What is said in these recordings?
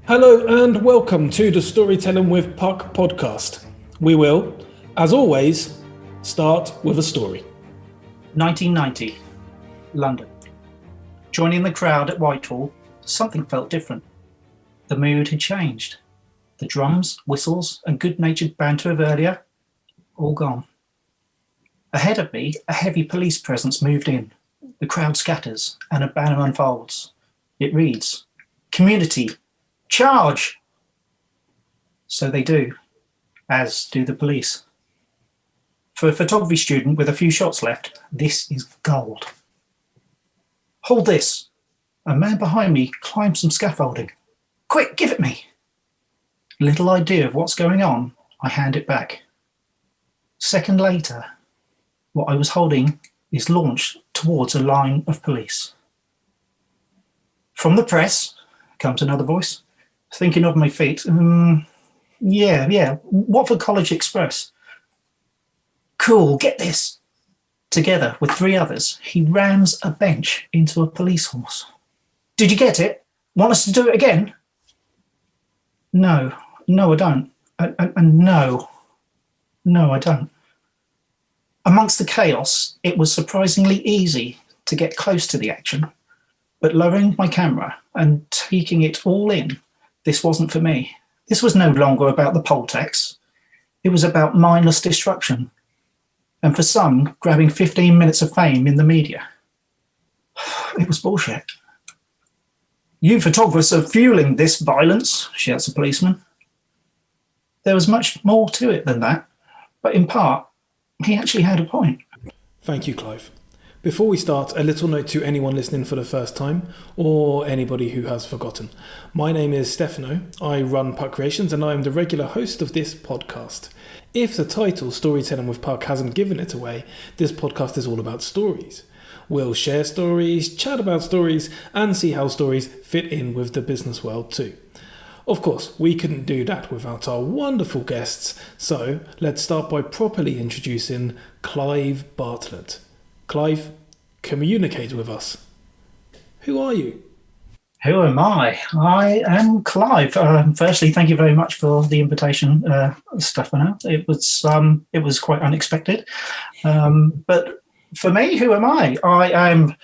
Hello and welcome to the Storytelling with Puck podcast. We will, as always, start with a story. 1990, London. Joining the crowd at Whitehall, something felt different. The mood had changed. The drums, whistles, and good-natured banter of earlier, all gone. Ahead of me, a heavy police presence moved in. The crowd scatters, and a banner unfolds. It reads, "Community, charge!" So they do, as do the police. For a photography student with a few shots left, this is gold. Hold this. A man behind me climbs some scaffolding. Quick, give it me. Little idea of what's going on, I hand it back. Second later, what I was holding is launched towards a line of police. From the press comes another voice. Thinking of my feet. Yeah. What for College Express? Cool, get this. Together with three others, he rams a bench into a police horse. Did you get it? Want us to do it again? No, I don't. And no, I don't. Amongst the chaos, it was surprisingly easy to get close to the action, but lowering my camera and taking it all in, this wasn't for me. This was no longer about the poll tax. It was about mindless destruction. And for some, grabbing 15 minutes of fame in the media. It was bullshit. "You photographers are fueling this violence," shouts a policeman. There was much more to it than that, but in part, he actually had a point. Thank you, Clive. Before we start, a little note to anyone listening for the first time, or anybody who has forgotten. My name is Stefano, I run Puck Creations, and I am the regular host of this podcast. If the title, Storytelling with Puck, hasn't given it away, this podcast is all about stories. We'll share stories, chat about stories, and see how stories fit in with the business world too. Of course, we couldn't do that without our wonderful guests, so let's start by properly introducing Clive Bartlett. Clive, communicate with us. Who are you? Who am I? I am Clive. Firstly, thank you very much for the invitation, Stefano. It was quite unexpected. But for me, who am I? I am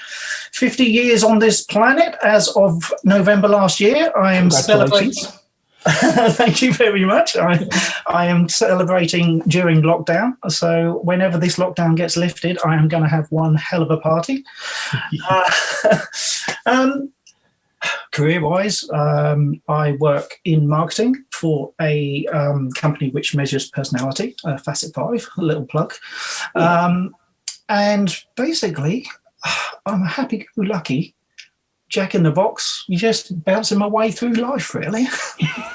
50 years on this planet as of November last year. I am celebrating. Thank you very much. I am celebrating during lockdown. So whenever this lockdown gets lifted, I am going to have one hell of a party. Career-wise, I work in marketing for a company which measures personality, Facets, a little plug. And basically, I'm a happy-go-lucky Jack in the box. You just bouncing my way through life, really.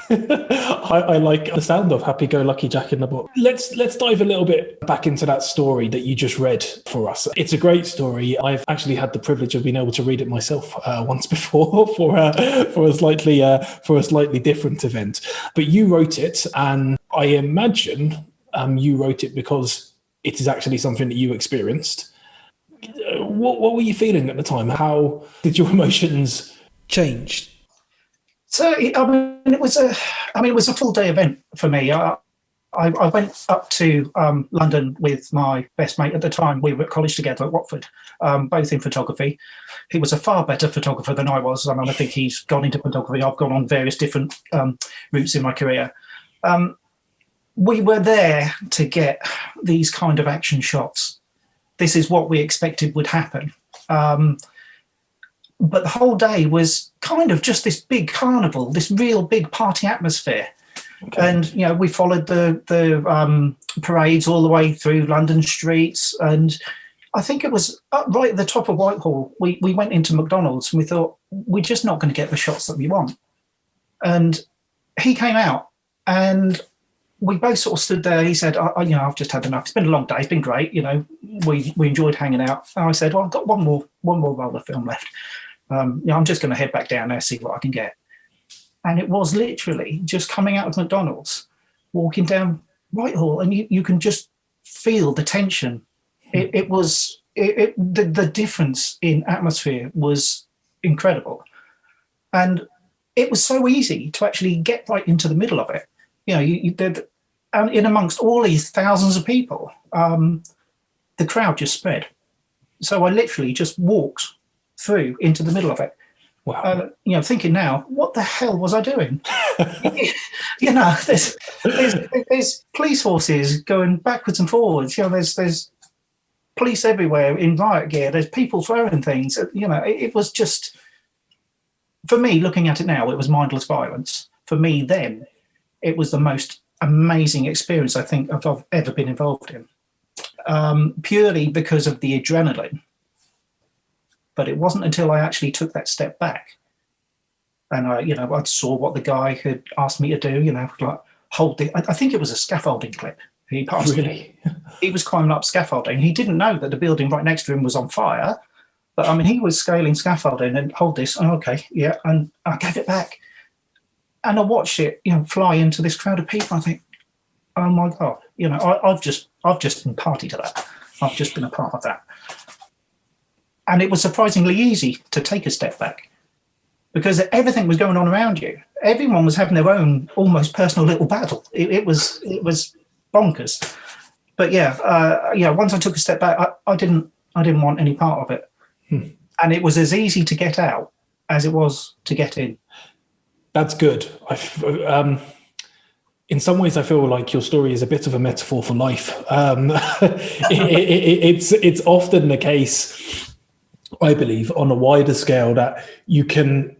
I like the sound of happy-go-lucky Jack in the box. Let's dive a little bit back into that story that you just read for us. It's a great story. I've actually had the privilege of being able to read it myself once before for a slightly different event. But you wrote it, and I imagine you wrote it because it is actually something that you experienced. What were you feeling at the time? How did your emotions change? So, it was a full day event for me. I went up to London with my best mate at the time. We were at college together at Watford, both in photography. He was a far better photographer than I was. I think he's gone into photography. I've gone on various different routes in my career. We were there to get these kind of action shots. This is what we expected would happen. But the whole day was kind of just this big carnival, this real big party atmosphere. Okay. And, we followed the parades all the way through London streets. And I think it was up right at the top of Whitehall. We went into McDonald's and we thought, we're just not going to get the shots that we want. And he came out and we both sort of stood there. He said, I've just had enough. It's been a long day. It's been great. We enjoyed hanging out. And I said, well, I've got one more roll of film left. I'm just going to head back down there, see what I can get. And it was literally just coming out of McDonald's, walking down Whitehall, and you can just feel the tension. The difference in atmosphere was incredible. And it was so easy to actually get right into the middle of it. You know, you did, and in amongst all these thousands of people, the crowd just spread. So I literally just walked through into the middle of it. Wow. You know, thinking now, what the hell was I doing? You know, there's police horses going backwards and forwards. You know, there's police everywhere in riot gear. There's people throwing things. You know, it was just, for me, looking at it now, it was mindless violence. For me then, it was the most amazing experience I think I've ever been involved in, purely because of the adrenaline. But it wasn't until I actually took that step back and I saw what the guy had asked me to do, you know, like hold the, I think it was a scaffolding clip. He passed Really? He was climbing up scaffolding. He didn't know that the building right next to him was on fire. But I mean, he was scaling scaffolding and hold this. Oh, okay, yeah. And I gave it back. And I watched it, you know, fly into this crowd of people. I think, oh my God, you know, I've just been party to that. I've just been a part of that. And it was surprisingly easy to take a step back because everything was going on around you. Everyone was having their own almost personal little battle. It was bonkers. But yeah, once I took a step back, I didn't want any part of it. And it was as easy to get out as it was to get in. That's good. In some ways, I feel like your story is a bit of a metaphor for life. It's often the case, I believe, on a wider scale that you can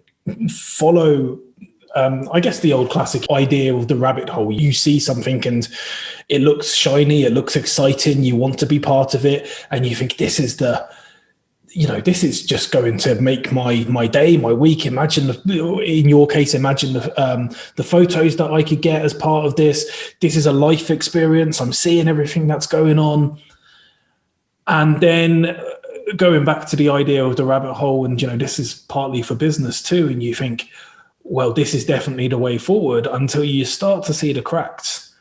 follow, I guess, the old classic idea of the rabbit hole. You see something and it looks shiny, it looks exciting, you want to be part of it, and you think this is just going to make my day, my week. Imagine, in your case, imagine the photos that I could get as part of this. This is a life experience. I'm seeing everything that's going on. And then going back to the idea of the rabbit hole, and, you know, this is partly for business too. And you think, well, this is definitely the way forward, until you start to see the cracks.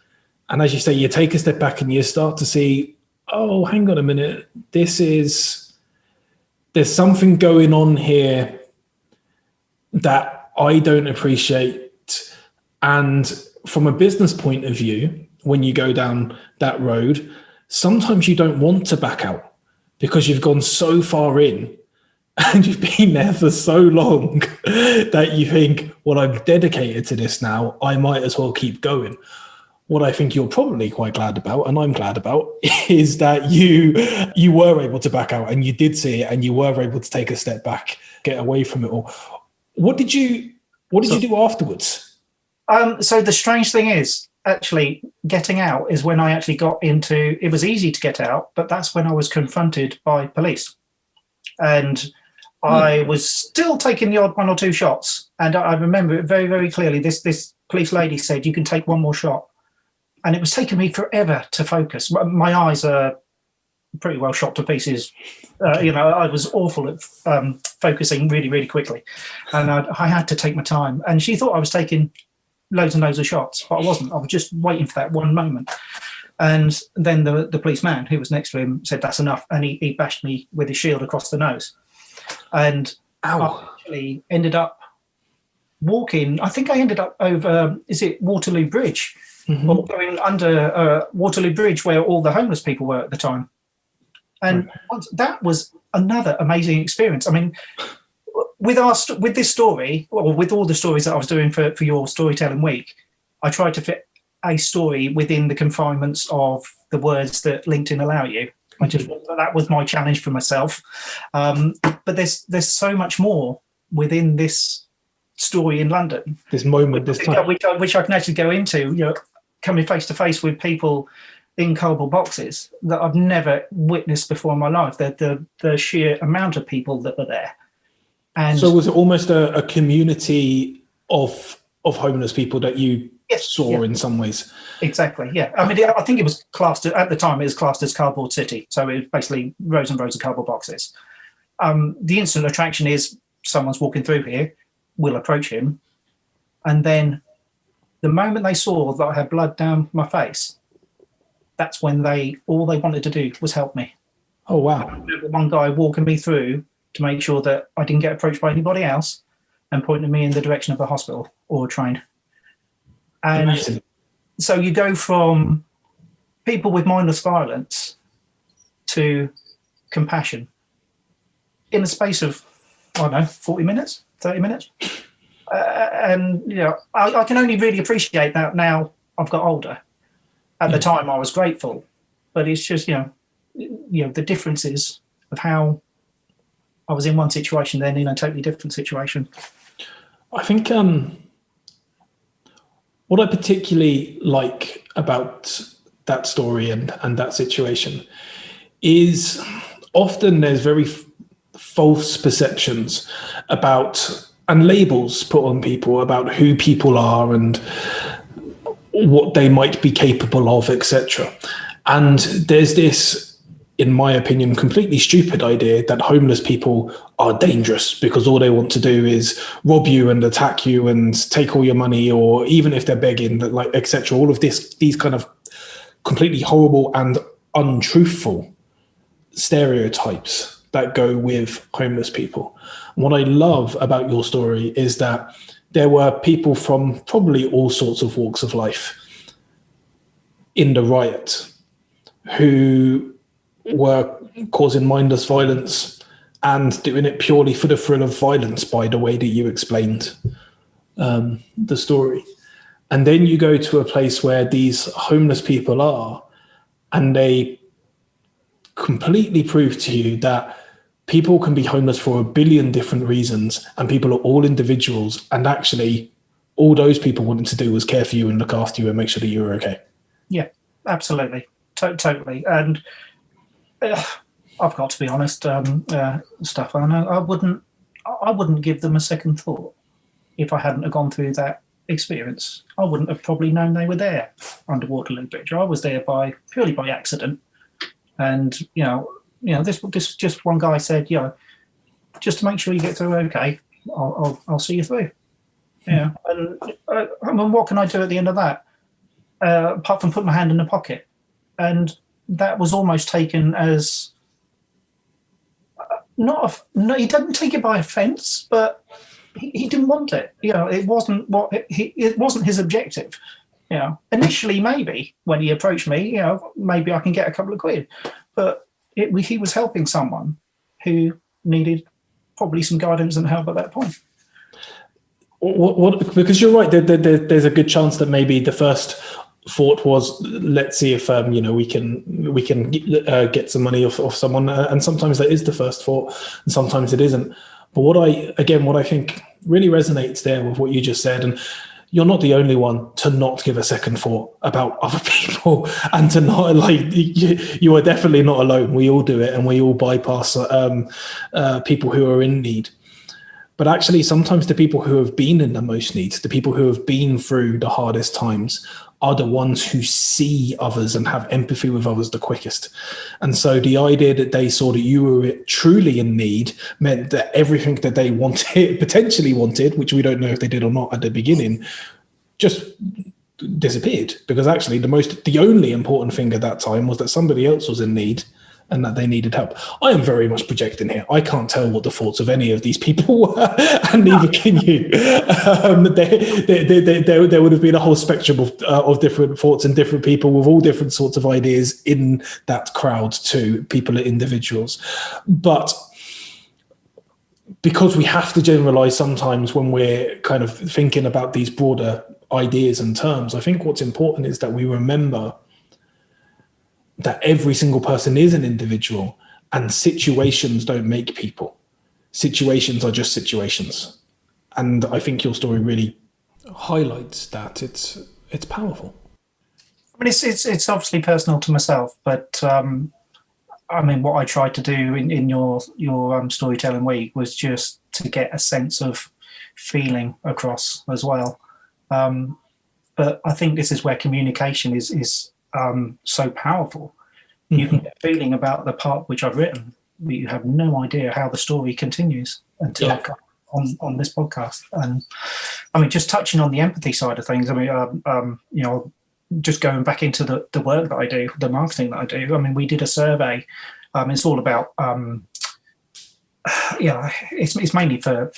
And as you say, you take a step back and you start to see, oh, hang on a minute, there's something going on here that I don't appreciate. And from a business point of view, when you go down that road, sometimes you don't want to back out because you've gone so far in and you've been there for so long that you think, well, I'm dedicated to this now, I might as well keep going. What I think you're probably quite glad about, and I'm glad about, is that you were able to back out and you did see it and you were able to take a step back, get away from it all. What did you do afterwards? So the strange thing is, actually, getting out is when I actually got into, it was easy to get out, but that's when I was confronted by police. And I was still taking the odd one or two shots. And I remember it very, very clearly. This police lady said, you can take one more shot. And it was taking me forever to focus. My eyes are pretty well shot to pieces. You know, I was awful at focusing really, really quickly. And I had to take my time. And she thought I was taking loads and loads of shots, but I wasn't. I was just waiting for that one moment. And then the policeman who was next to him said, that's enough. And he bashed me with his shield across the nose. And I actually ended up walking. I think I ended up over, is it Waterloo Bridge? Mm-hmm. Or going under Waterloo Bridge where all the homeless people were at the time. And that was another amazing experience. I mean, with this story, or with all the stories that I was doing for your storytelling week, I tried to fit a story within the confinements of the words that LinkedIn allow you. That was my challenge for myself. But there's so much more within this story in London. This moment, this time. Which I can actually go into, you know, coming face to face with people in cardboard boxes that I've never witnessed before in my life. The sheer amount of people that were there. And so was it almost a community of homeless people that you saw in some ways? Exactly, yeah. I mean, I think it was classed, at the time, it was classed as Cardboard City. So it was basically rows and rows of cardboard boxes. The instant attraction is someone's walking through here, we'll approach him. And then the moment they saw that I had blood down my face, that's when all they wanted to do was help me. Oh, wow. I remember one guy walking me through to make sure that I didn't get approached by anybody else. and pointed me in the direction of a hospital or a train. And Amazing. so you go from people with mindless violence to compassion in the space of, I don't know, 40 minutes, 30 minutes. And, you know, I can only really appreciate that now I've got older. At the time, I was grateful. But it's just, you know, the differences of how I was in one situation, then in a totally different situation. I think what I particularly like about that story and that situation is often there's very false perceptions about and labels put on people about who people are and what they might be capable of, etc. And there's this, in my opinion, completely stupid idea that homeless people are dangerous because all they want to do is rob you and attack you and take all your money, or even if they're begging, that like etc. All of these kind of completely horrible and untruthful stereotypes that go with homeless people. And what I love about your story is that there were people from probably all sorts of walks of life in the riot who were causing mindless violence and doing it purely for the thrill of violence, by the way that you explained the story. And then you go to a place where these homeless people are, and they completely prove to you that people can be homeless for a billion different reasons, and people are all individuals, and actually all those people wanted to do was care for you and look after you and make sure that you were okay. Yeah, absolutely. Totally. And I've got to be honest, Stefan, I wouldn't give them a second thought if I hadn't have gone through that experience. I wouldn't have probably known they were there under Waterloo Bridge. I was there purely by accident. And, you know, this just one guy said, you know, just to make sure you get through okay, I'll see you through. Yeah. And I mean, what can I do at the end of that? Apart from put my hand in the pocket. And that was almost taken as no, he didn't take it by offence, but he didn't want it. You know, it wasn't it wasn't his objective. You know, initially maybe when he approached me, you know, maybe I can get a couple of quid, but he was helping someone who needed probably some guidance and help at that point. What? Because you're right. There's a good chance that maybe the first thought was, let's see if we can get some money off someone, and sometimes that is the first thought, and sometimes it isn't. But what I think really resonates there with what you just said, and you're not the only one to not give a second thought about other people, and to not you are definitely not alone. We all do it, and we all bypass people who are in need. But actually, sometimes the people who have been in the most need, the people who have been through the hardest times, are the ones who see others and have empathy with others the quickest. And so the idea that they saw that you were truly in need meant that everything that they potentially wanted, which we don't know if they did or not at the beginning, just disappeared. Because actually the only important thing at that time was that somebody else was in need and that they needed help. I am very much projecting here. I can't tell what the thoughts of any of these people were, and neither can you. There would have been a whole spectrum of different thoughts and different people with all different sorts of ideas in that crowd too. People are individuals. But because we have to generalize sometimes when we're kind of thinking about these broader ideas and terms, I think what's important is that we remember that every single person is an individual, and situations don't make people. Situations are just situations. And I think your story really highlights that. It's powerful. I mean, it's obviously personal to myself, but I mean, what I tried to do in your storytelling week was just to get a sense of feeling across as well. But I think this is where communication is so powerful. You can get a feeling about the part which I've written, but you have no idea how the story continues until I've got on this podcast. And I mean, just touching on the empathy side of things, I mean, just going back into the work that I do, the marketing that I do. I mean, we did a survey. It's all about, it's mainly for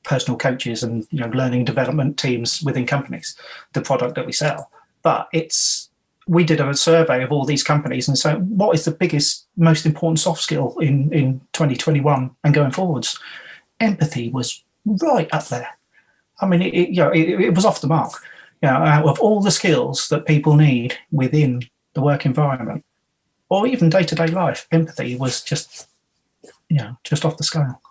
personal coaches and learning development teams within companies, the product that we sell. But we did a survey of all these companies, and so what is the biggest, most important soft skill in 2021 and going forwards? Empathy was right up there. I mean, it was off the mark. Out of all the skills that people need within the work environment, or even day-to-day life, empathy was just off the scale.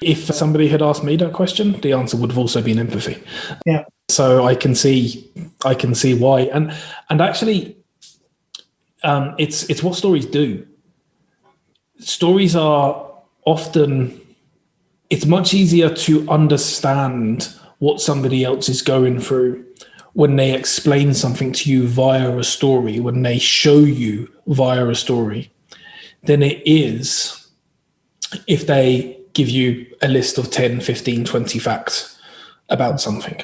If somebody had asked me that question, the answer would have also been empathy. Yeah. So I can see why, and actually, it's what stories do. Stories are often. It's much easier to understand what somebody else is going through when they explain something to you via a story, when they show you via a story, than it is if they give you a list of 10, 15, 20 facts about something.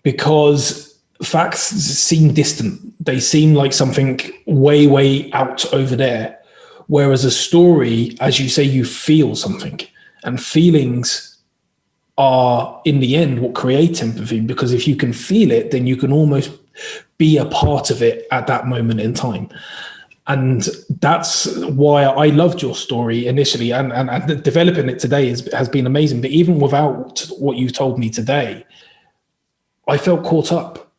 Because facts seem distant. They seem like something way, way out over there. Whereas a story, as you say, you feel something. And feelings are, in the end, what create empathy. Because if you can feel it, then you can almost be a part of it at that moment in time. And that's why I loved your story initially, and developing it today has been amazing. But even without what you told me today, I felt caught up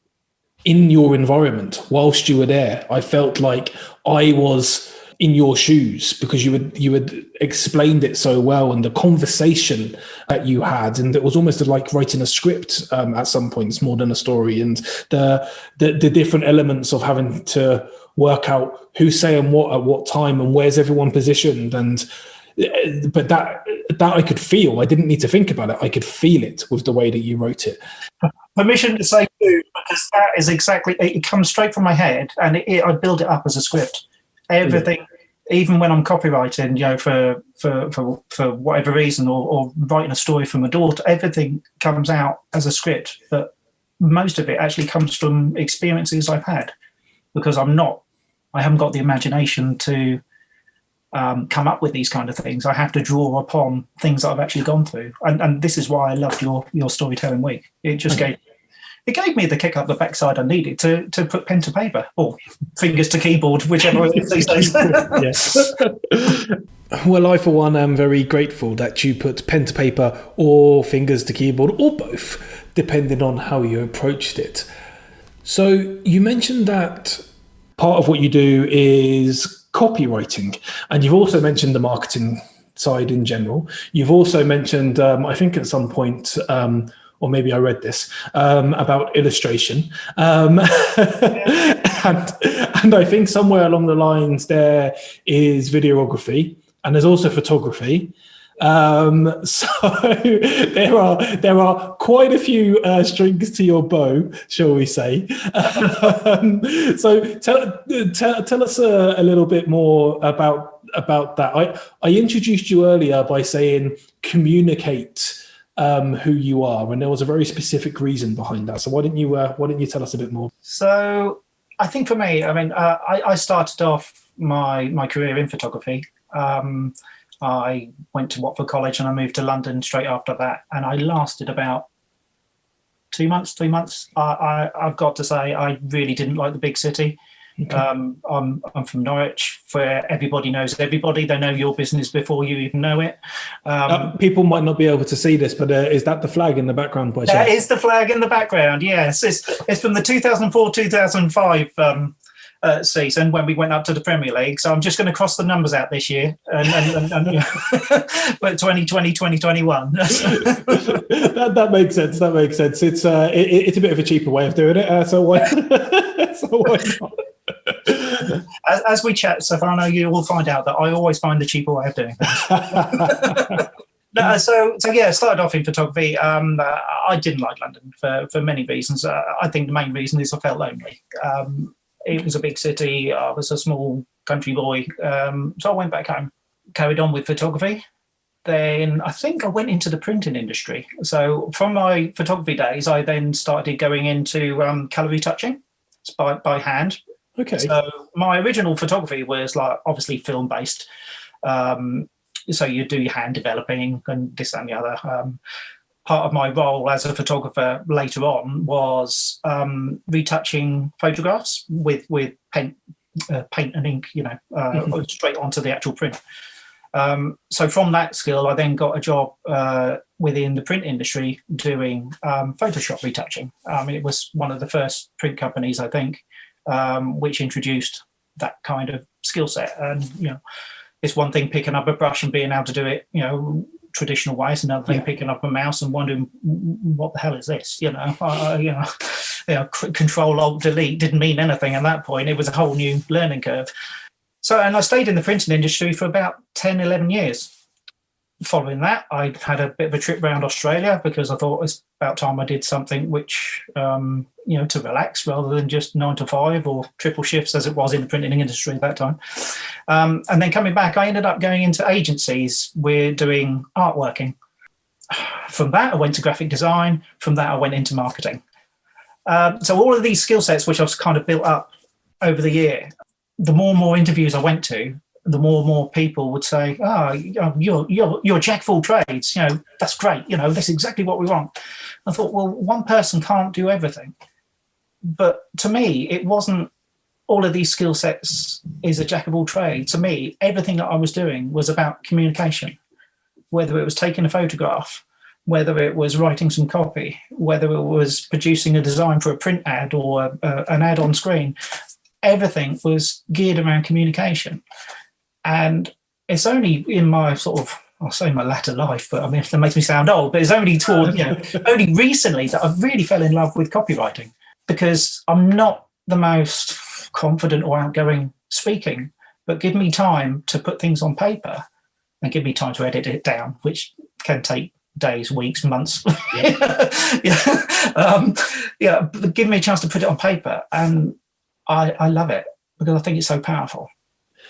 in your environment whilst you were there. I felt like I was in your shoes because you had explained it so well, and the conversation that you had, and it was almost like writing a script at some points more than a story, and the different elements of having to work out who's saying what at what time and where's everyone positioned, but that I could feel. I didn't need to think about it. I could feel it with the way that you wrote it. Permission to say food, because that is exactly, it comes straight from my head, and I build it up as a script. Everything, even when I'm copywriting, for whatever reason, or writing a story for my daughter, everything comes out as a script. But most of it actually comes from experiences I've had, because I haven't got the imagination to come up with these kind of things. I have to draw upon things that I've actually gone through, and this is why I loved your storytelling week. It just gave me the kick up the backside I needed to put pen to paper, or fingers to keyboard, whichever it is these days. Well, I for one am very grateful that you put pen to paper or fingers to keyboard, or both, depending on how you approached it. So you mentioned that part of what you do is copywriting, and you've also mentioned the marketing side in general. You've also mentioned, I think at some point, or maybe I read this, about illustration. And I think somewhere along the lines there is videography, and there's also photography. So there are quite a few strings to your bow, shall we say. So tell us a little bit more about that. I introduced you earlier by saying communicate who you are, and there was a very specific reason behind that. So why didn't you tell us a bit more? So I think for me, I mean, I started off my career in photography. I went to Watford College and I moved to London straight after that, and I lasted about 2 months, 3 months. I've got to say, I really didn't like the big city. Okay. I'm from Norwich, where everybody knows everybody. They know your business before you even know it. People might not be able to see this, but is that the flag in the background? By chance? That is the flag in the background, yes. It's from the 2004-2005 season when we went up to the Premier League. So I'm just going to cross the numbers out this year, and but 2020, 2021. that makes sense. That makes sense. It's a bit of a cheaper way of doing it. So why not? As we chat, Stefano, you will find out that I always find the cheaper way of doing things. No, so yeah, I started off in photography. I didn't like London for many reasons. I think the main reason is I felt lonely. It was a big city. I was a small country boy. So I went back home, carried on with photography. Then I think I went into the printing industry. So from my photography days, I then started going into calorie touching by hand. Okay. So my original photography was like obviously film based. So you do your hand developing and this and the other. part of my role as a photographer later on was retouching photographs with paint and ink, straight onto the actual print. So from that skill, I then got a job within the print industry doing Photoshop retouching. It was one of the first print companies, I think, which introduced that kind of skill set. And, it's one thing picking up a brush and being able to do it, traditional ways. Another thing picking up a mouse and wondering what the hell is this. Control Alt Delete didn't mean anything at that point. It was a whole new learning curve. So, and I stayed in the printing industry for about 10, 11 years. Following that, I had a bit of a trip around Australia because I thought it's about time I did something which, to relax rather than just 9 to 5 or triple shifts as it was in the printing industry at that time. And then coming back, I ended up going into agencies. We're doing artworking. From that, I went to graphic design. From that, I went into marketing. So all of these skill sets, which I've kind of built up over the year, the more and more interviews I went to, the more and more people would say, you're jack of all trades. That's great. That's exactly what we want. I thought, well, one person can't do everything. But to me, it wasn't all of these skill sets is a jack of all trades. To me, everything that I was doing was about communication, whether it was taking a photograph, whether it was writing some copy, whether it was producing a design for a print ad or an ad on screen. Everything was geared around communication. And it's only in my I'll say my latter life, but I mean, that makes me sound old, but it's only only recently that I've really fell in love with copywriting, because I'm not the most confident or outgoing speaking, but give me time to put things on paper and give me time to edit it down, which can take days, weeks, months. But give me a chance to put it on paper. And I love it because I think it's so powerful.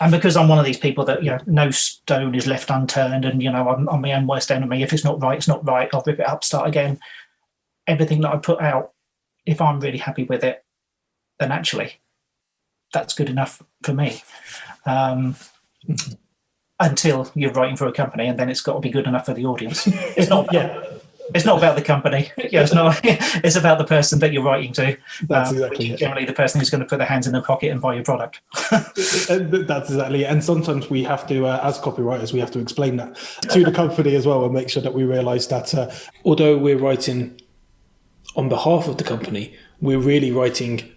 And because I'm one of these people that, no stone is left unturned, and, I'm my own worst enemy. If it's not right, it's not right. I'll rip it up, start again. Everything that I put out, if I'm really happy with it, then actually that's good enough for me. Until you're writing for a company, and then it's got to be good enough for the audience. It's not It's not about the company. It's not. It's about the person that you're writing to. That's exactly it. Generally, the person who's going to put their hands in their pocket and buy your product. That's exactly it. And sometimes we have to, as copywriters, we have to explain that to the company as well, and make sure that we realise that although we're writing on behalf of the company, we're really writing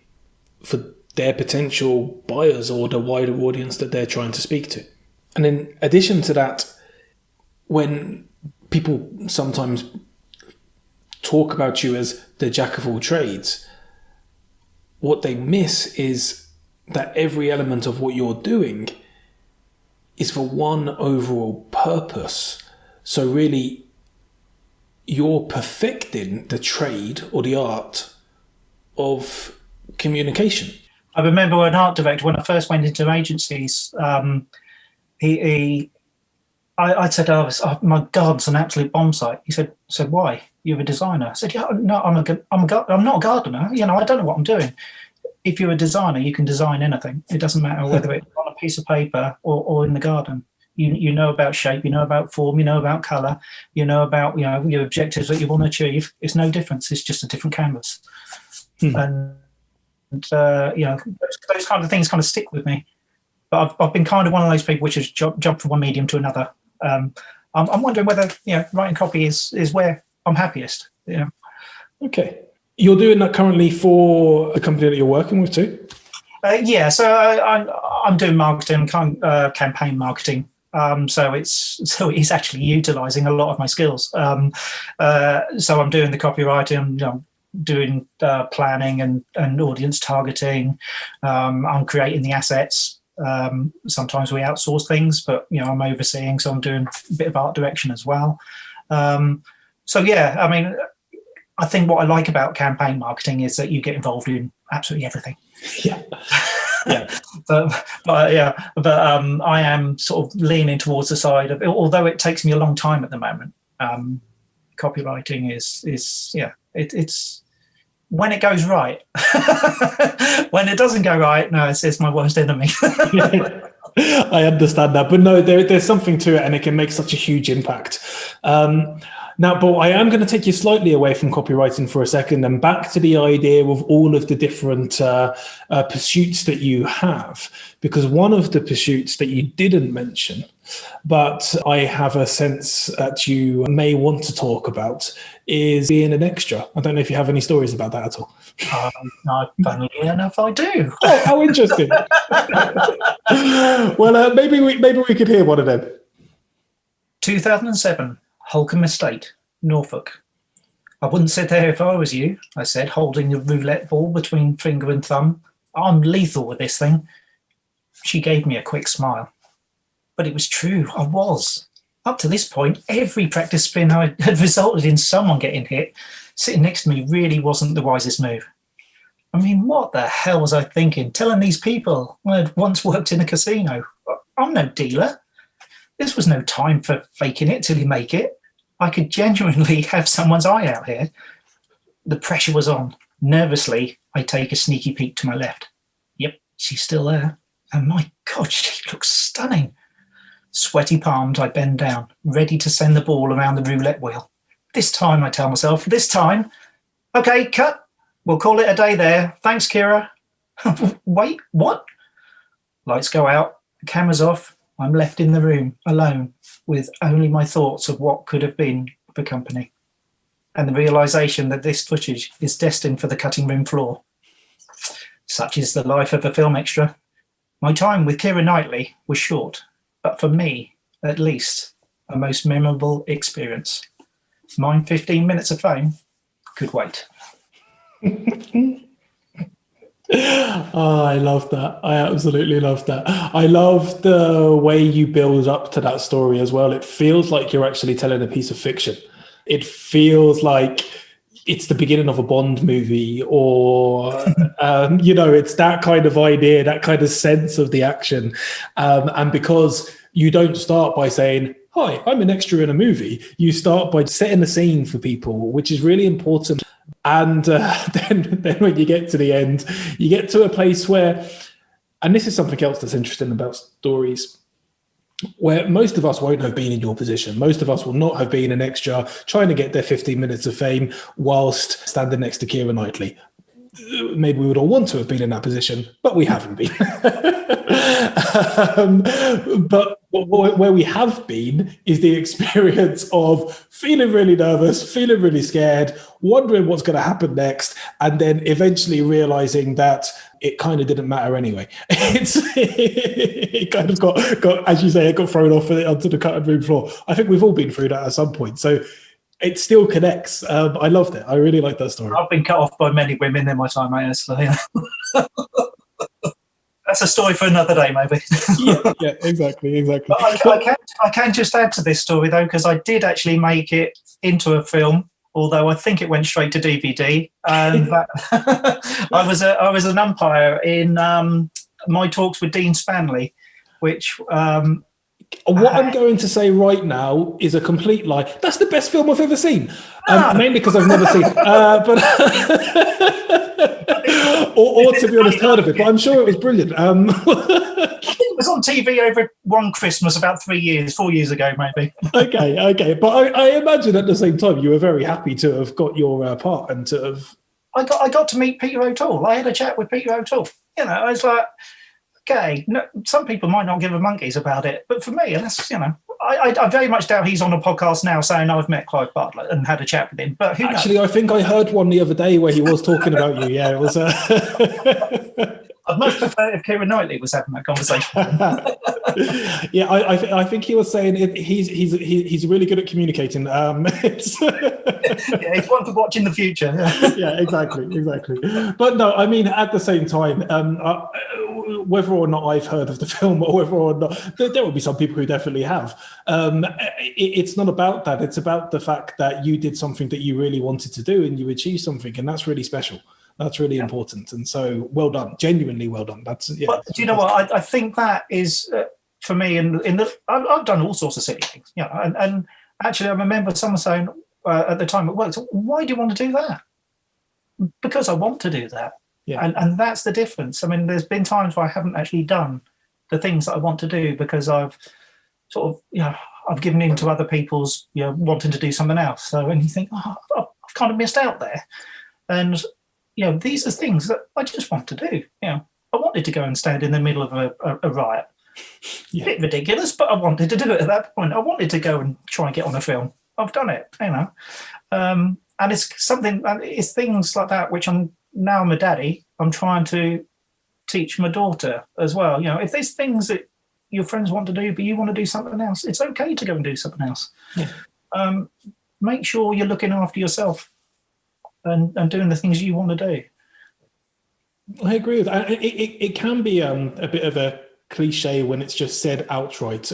for their potential buyers or the wider audience that they're trying to speak to. And in addition to that, when people sometimes talk about you as the jack of all trades, what they miss is that every element of what you're doing is for one overall purpose. So really, you're perfecting the trade or the art of communication. I remember an art director, when I first went into agencies, I said, my garden's an absolute bomb site. He said, so why? You're a designer. I said, yeah, no, I'm not a gardener. I don't know what I'm doing. If you're a designer, you can design anything. It doesn't matter whether it's on a piece of paper or in the garden. You know about shape, you know about form, you know about colour, you know about your objectives that you want to achieve. It's no difference. It's just a different canvas. And those kind of things kind of stick with me. But I've been kind of one of those people which has jumped from one medium to another. I'm wondering whether writing copy is where I'm happiest. Okay, you're doing that currently for the company that you're working with too. So I'm doing marketing, campaign marketing. So it's actually utilising a lot of my skills. So I'm doing the copywriting. I'm doing planning and audience targeting. I'm creating the assets. Sometimes we outsource things, but I'm overseeing, so I'm doing a bit of art direction as well. I think what I like about campaign marketing is that you get involved in absolutely everything. But I am sort of leaning towards the side of, although it takes me a long time at the moment. Copywriting is it's when it goes right. When it doesn't go right, no, it's my worst enemy. I understand that, but no, there's something to it, and it can make such a huge impact. Now, but I am going to take you slightly away from copywriting for a second and back to the idea of all of the different pursuits that you have, because one of the pursuits that you didn't mention, but I have a sense that you may want to talk about, is being an extra. I don't know if you have any stories about that at all. No, funnily enough, I do. Oh, how interesting. Well, maybe we could hear one of them. 2007, Holcombe Estate, Norfolk. I wouldn't sit there if I was you, I said, holding the roulette ball between finger and thumb. I'm lethal with this thing. She gave me a quick smile. But it was true, I was. Up to this point, every practice spin I had resulted in someone getting hit. Sitting next to me really wasn't the wisest move. I mean, what the hell was I thinking? Telling these people I had once worked in a casino. I'm no dealer. This was no time for faking it till you make it. I could genuinely have someone's eye out here. The pressure was on. Nervously, I take a sneaky peek to my left. Yep, she's still there. And my God, she looks stunning. Sweaty palmed, I bend down, ready to send the ball around the roulette wheel. This time, I tell myself, this time. Okay, cut. We'll call it a day there. Thanks, Kira. Wait, what? Lights go out, the camera's off. I'm left in the room, alone, with only my thoughts of what could have been for company, and the realisation that this footage is destined for the cutting room floor. Such is the life of a film extra. My time with Keira Knightley was short, but for me, at least, a most memorable experience. Mine 15 minutes of fame could wait. Oh, I love that. I absolutely love that. I love the way you build up to that story as well. It feels like you're actually telling a piece of fiction. It feels like it's the beginning of a Bond movie, or it's that kind of idea, that kind of sense of the action. And because you don't start by saying, hi, I'm an extra in a movie, you start by setting the scene for people, which is really important. And then when you get to the end, you get to a place where, and this is something else that's interesting about stories, where most of us won't have been in your position. Most of us will not have been an extra trying to get their 15 minutes of fame whilst standing next to Keira Knightley. Maybe we would all want to have been in that position, but we haven't been. But where we have been is the experience of feeling really nervous, feeling really scared, wondering what's going to happen next, and then eventually realizing that it kind of didn't matter anyway. It kind of got, as you say, it got thrown off onto the cutting room floor. I think we've all been through that at some point. So it still connects. I loved it. I really like that story. I've been cut off by many women in my time, mate. So, yeah. That's a story for another day, maybe. yeah, exactly. But I can just add to this story, though, because I did actually make it into a film, although I think it went straight to DVD. And I was an umpire in My Talks with Dean Spanley, which... what I'm going to say right now is a complete lie. That's the best film I've ever seen. Mainly because I've never seen it. Or to be honest, heard of it. But I'm sure it was brilliant. I think it was on TV over one Christmas about 4 years ago, maybe. Okay. But I imagine at the same time you were very happy to have got your part and to have... I got to meet Peter O'Toole. I had a chat with Peter O'Toole. I was like... Okay, no, some people might not give a monkeys about it, but for me, that's, I very much doubt he's on a podcast now saying I've met Clive Bartlett and had a chat with him. But who Actually, knows? I think I heard one the other day where he was talking about you. Yeah, it was. I'd much prefer if Keira Knightley was having that conversation. Yeah, I think he was saying he's really good at communicating. Yeah, he's one to watch in the future. Yeah, exactly. But no, I mean, at the same time, whether or not I've heard of the film or whether or not, there will be some people who definitely have. It's not about that. It's about the fact that you did something that you really wanted to do and you achieved something, and that's really special. That's really important. And so well done, genuinely well done. That's, yeah. But do you know what? I think that is, for me, I've done all sorts of silly things. And actually I remember someone saying at the time at work, why do you want to do that? Because I want to do that. Yeah. And that's the difference. I mean, there's been times where I haven't actually done the things that I want to do because I've sort of, I've given in to other people's, wanting to do something else. So when you think, I've kind of missed out there. And, these are things that I just want to do. I wanted to go and stand in the middle of a riot. Yeah. A bit ridiculous, but I wanted to do it at that point. I wanted to go and try and get on a film. I've done it, and it's things like that which I'm a daddy. I'm trying to teach my daughter as well. If there's things that your friends want to do, but you want to do something else, it's okay to go and do something else. Yeah. Make sure you're looking after yourself and doing the things you want to do. I agree with that. It can be a bit of a cliche when it's just said outright.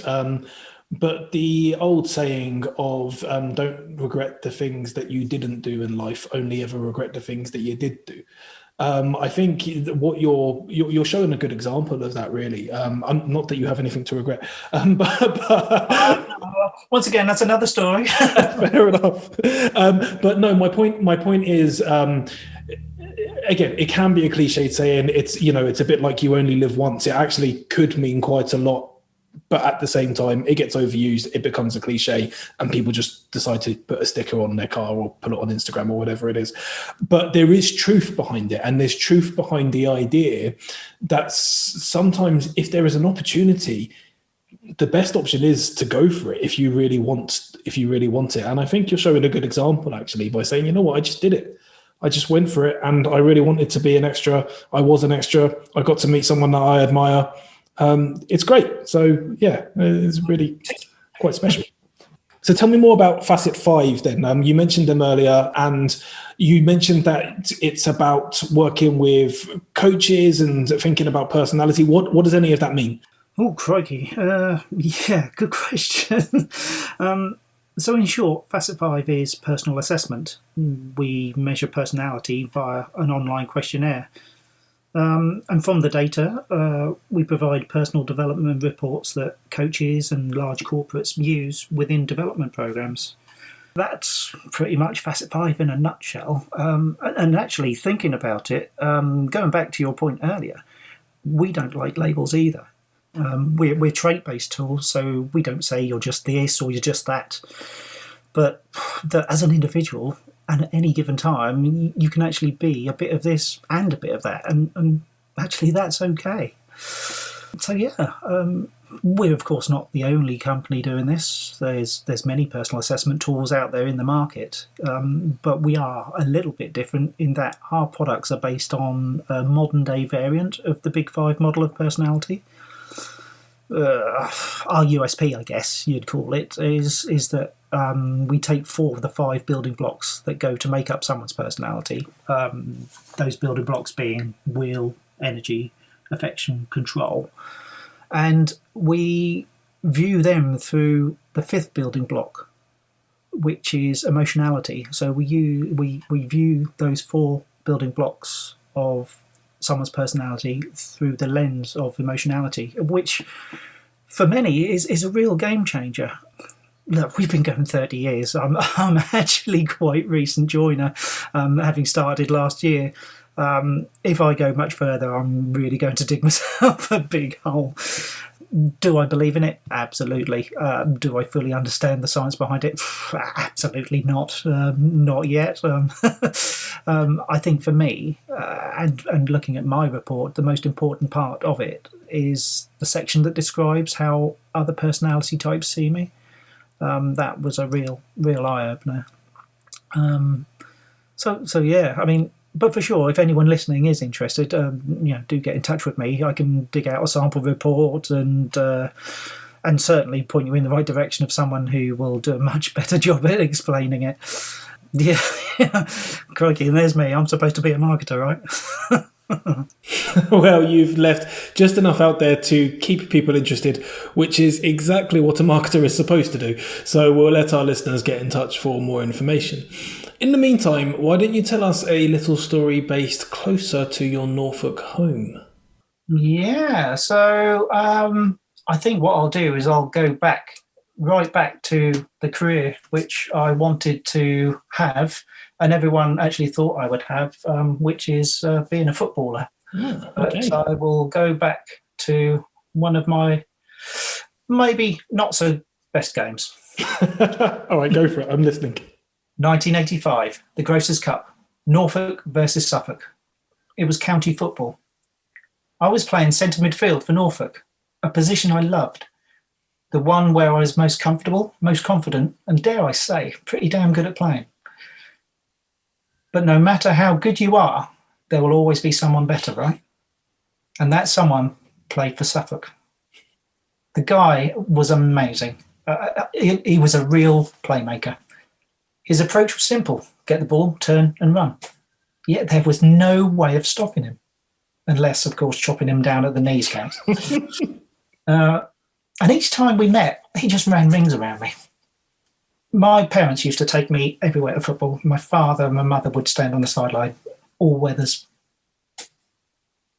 But the old saying of don't regret the things that you didn't do in life, only ever regret the things that you did do. I think what you're showing a good example of that, really. Not that you have anything to regret, but once again, that's another story. Fair enough. But no, my point is, again, it can be a cliche saying it's a bit like you only live once. It actually could mean quite a lot. But at the same time, it gets overused, it becomes a cliche, and people just decide to put a sticker on their car or put it on Instagram or whatever it is. But there is truth behind it, and there's truth behind the idea that sometimes if there is an opportunity, the best option is to go for it if you really want it. And I think you're showing a good example, actually, by saying, you know what, I just did it. I just went for it, and I really wanted to be an extra. I was an extra. I got to meet someone that I admire. It's great. So yeah, it's really quite special. So tell me more about Facet 5 then. You mentioned them earlier, and you mentioned that it's about working with coaches and thinking about personality. What does any of that mean? Oh, crikey. Yeah, good question. So in short, Facet 5 is personal assessment. We measure personality via an online questionnaire. And from the data, we provide personal development reports that coaches and large corporates use within development programs. That's pretty much Facet 5 in a nutshell. And actually, thinking about it, going back to your point earlier, we don't like labels either. We're trait-based tools, so we don't say you're just this or you're just that. But as an individual, and at any given time, you can actually be a bit of this and a bit of that, and actually that's okay. So yeah, we're of course not the only company doing this. There's many personal assessment tools out there in the market, but we are a little bit different in that our products are based on a modern day variant of the Big Five model of personality. Our USP, I guess you'd call it, is that we take 4 of the 5 building blocks that go to make up someone's personality. Those building blocks being will, energy, affection, control. And we view them through the 5th building block, which is emotionality. So we view those 4 building blocks of someone's personality through the lens of emotionality, which for many is a real game changer. Look, we've been going 30 years. I'm actually quite recent joiner, having started last year. If I go much further, I'm really going to dig myself a big hole. Do I believe in it? Absolutely. Do I fully understand the science behind it? Absolutely not. Not yet. I think for me, and looking at my report, the most important part of it is the section that describes how other personality types see me. That was a real eye-opener. So yeah, I mean, but for sure, if anyone listening is interested, do get in touch with me. I can dig out a sample report and certainly point you in the right direction of someone who will do a much better job at explaining it. Yeah, crikey, and there's me. I'm supposed to be a marketer, right? Well, you've left just enough out there to keep people interested, which is exactly what a marketer is supposed to do. So we'll let our listeners get in touch for more information. In the meantime, why don't you tell us a little story based closer to your Norfolk home? Yeah, so I think what I'll do is I'll go right back to the career which I wanted to have, and everyone actually thought I would have, which is being a footballer. Oh, okay. But I will go back to one of my maybe not so Best games. All right, go for it. I'm listening. 1985, the Grocers' Cup, Norfolk versus Suffolk. It was county football. I was playing centre midfield for Norfolk, a position I loved. The one where I was most comfortable, most confident, and dare I say, pretty damn good at playing. But no matter how good you are, there will always be someone better, right? And that someone played for Suffolk. The guy was amazing. He was a real playmaker. His approach was simple: get the ball, turn and run. Yet there was no way of stopping him. Unless, of course, chopping him down at the knees counts. And each time we met, he just ran rings around me. My parents used to take me everywhere to football. My father and my mother would stand on the sideline, all weathers.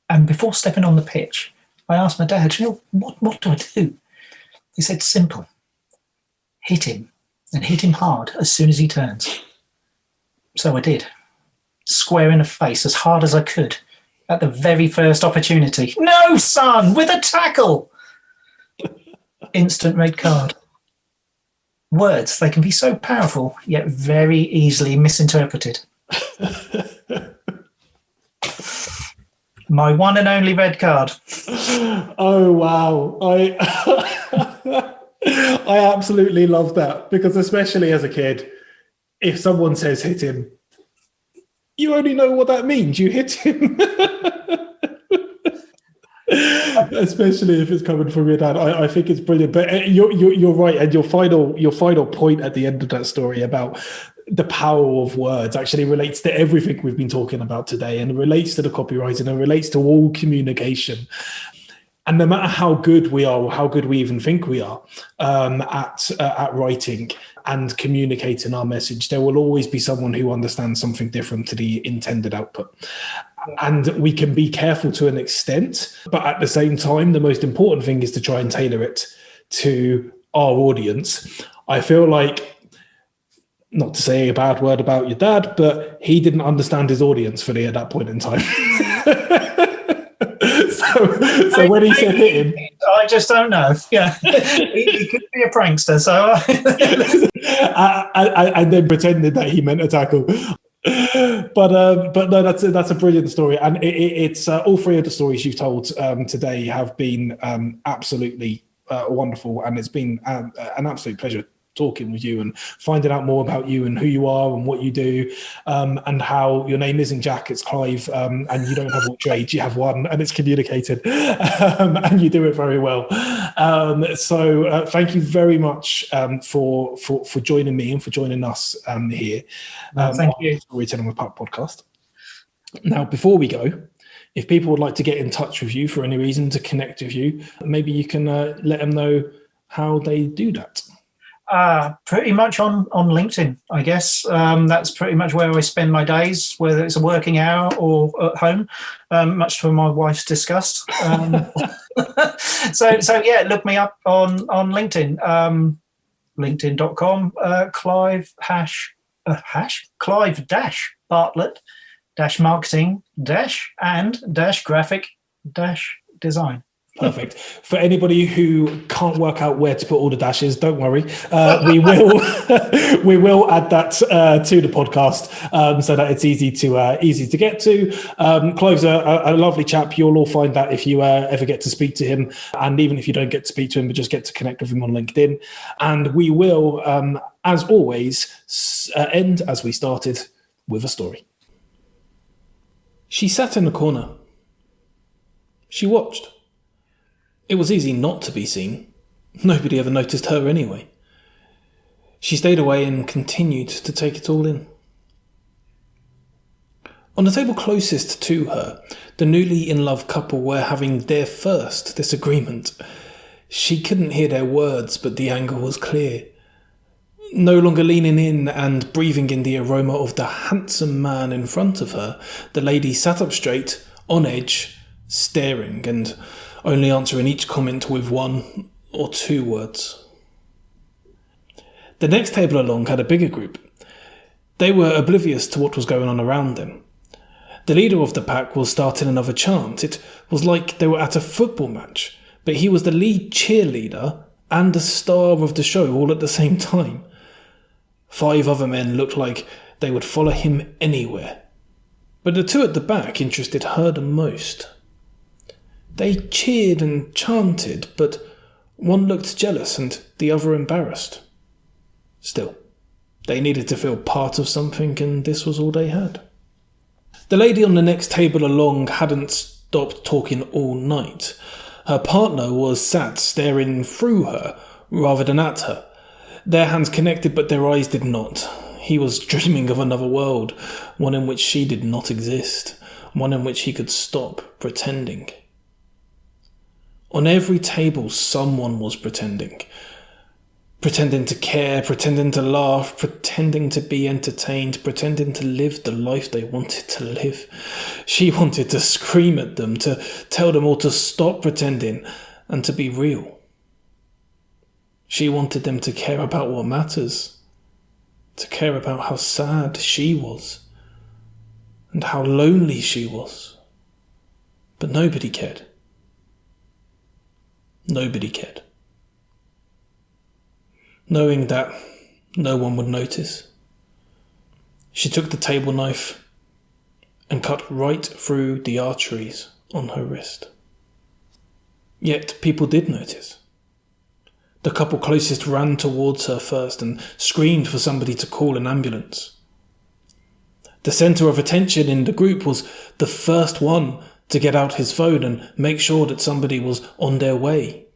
And before stepping on the pitch, I asked my dad, what do I do? He said, simple. Hit him, and hit him hard as soon as he turns. So I did. Square in the face as hard as I could at the very first opportunity. No, son, with a tackle! Instant red card. Words, they can be so powerful, yet very easily misinterpreted. My one and only red card. Oh, wow. I absolutely love that, because especially as a kid, if someone says hit him, you only know what that means. You hit him. Especially if it's coming from your dad. I think it's brilliant. But you're right, and your final point at the end of that story about the power of words actually relates to everything we've been talking about today, and it relates to the copywriting, and relates to all communication. And no matter how good we are, or how good we even think we are at writing and communicating our message, there will always be someone who understands something different to the intended output. And we can be careful to an extent, but at the same time, the most important thing is to try and tailor it to our audience. I feel like, not to say a bad word about your dad, but he didn't understand his audience fully at that point in time. So when he said hit him, I just don't know. Yeah, he could be a prankster. So, and then pretended that he meant a tackle. But no, that's a brilliant story, and it's all three of the stories you've told today have been absolutely wonderful, and it's been an absolute pleasure talking with you and finding out more about you and who you are and what you do, and how your name isn't Jack, it's Clive, and you don't have all trades, you have one, and it's communicated, and you do it very well. So thank you very much for joining me and for joining us here. Thank you. Storytelling with Puck podcast. Now, before we go, if people would like to get in touch with you for any reason, to connect with you, maybe you can let them know how they do that. Pretty much on LinkedIn, I guess. That's pretty much where I spend my days, whether it's a working hour or at home, much to my wife's disgust. So yeah, look me up on LinkedIn, linkedin.com, Clive Clive Bartlett marketing graphic design. Perfect. For anybody who can't work out where to put all the dashes, don't worry. We will add that to the podcast so that it's easy to get to. Clive's a lovely chap. You'll all find that if you ever get to speak to him, and even if you don't get to speak to him, but just get to connect with him on LinkedIn. And we will, as always, end as we started, with a story. She sat in the corner. She watched. It was easy not to be seen. Nobody ever noticed her anyway. She stayed away and continued to take it all in. On the table closest to her, the newly in-love couple were having their first disagreement. She couldn't hear their words, but the anger was clear. No longer leaning in and breathing in the aroma of the handsome man in front of her, the lady sat up straight, on edge, staring, and only answering each comment with one or two words. The next table along had a bigger group. They were oblivious to what was going on around them. The leader of the pack was starting another chant. It was like they were at a football match, but he was the lead cheerleader and the star of the show all at the same time. 5 other men looked like they would follow him anywhere, but the 2 at the back interested her the most. They cheered and chanted, but one looked jealous and the other embarrassed. Still, they needed to feel part of something, and this was all they had. The lady on the next table along hadn't stopped talking all night. Her partner was sat staring through her rather than at her. Their hands connected, but their eyes did not. He was dreaming of another world, one in which she did not exist, one in which he could stop pretending. On every table, someone was pretending. Pretending to care, pretending to laugh, pretending to be entertained, pretending to live the life they wanted to live. She wanted to scream at them, to tell them all to stop pretending and to be real. She wanted them to care about what matters, to care about how sad she was and how lonely she was. But nobody cared. Nobody cared. Knowing that no one would notice, she took the table knife and cut right through the arteries on her wrist. Yet people did notice. The couple closest ran towards her first and screamed for somebody to call an ambulance. The centre of attention in the group was the first one to get out his phone and make sure that somebody was on their way.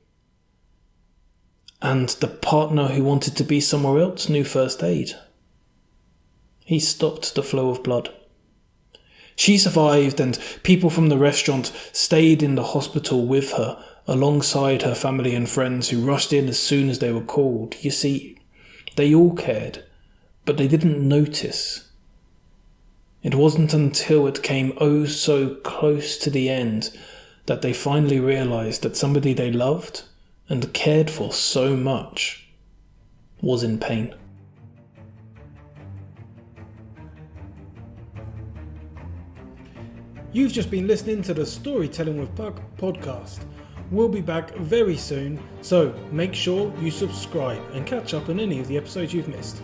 And the partner who wanted to be somewhere else knew first aid. He stopped the flow of blood. She survived, and people from the restaurant stayed in the hospital with her, alongside her family and friends who rushed in as soon as they were called. You see, they all cared, but they didn't notice. It wasn't until it came oh so close to the end that they finally realised that somebody they loved and cared for so much was in pain. You've just been listening to the Storytelling with Puck podcast. We'll be back very soon, so make sure you subscribe and catch up on any of the episodes you've missed.